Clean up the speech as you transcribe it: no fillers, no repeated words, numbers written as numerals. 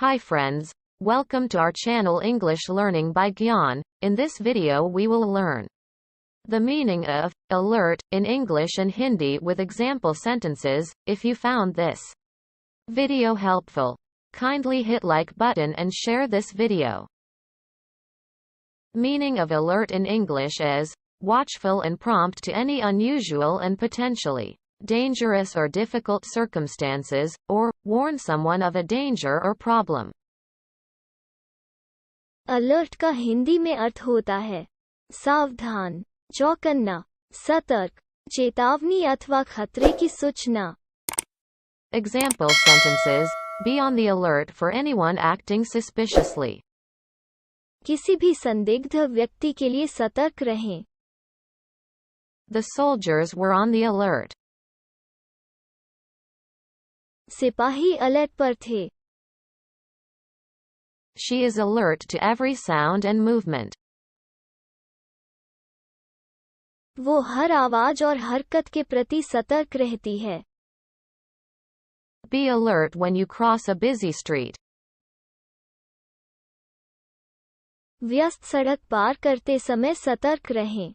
Hi friends, welcome to our channel English Learning by Gyan. In this video we will learn the meaning of alert in English and Hindi with example sentences. If you found this video helpful, kindly hit like button and share this video. Meaning of alert in English is watchful and prompt to any unusual and potentially dangerous or difficult circumstances, or warn someone of a danger or problem. Alert का हिंदी में अर्थ होता है सावधान, चौकन्ना, सतर्क, चेतावनी अथवा खतरे की सूचना. Example sentences: be on the alert for anyone acting suspiciously. किसी भी संदिग्ध व्यक्ति के लिए सतर्क रहें. The soldiers were on the alert. सिपाही अलर्ट पर थे. She is alert to every sound and movement. वो हर आवाज और हरकत के प्रति सतर्क रहती है. Be alert when you cross a busy street. व्यस्त सड़क पार करते समय सतर्क रहें.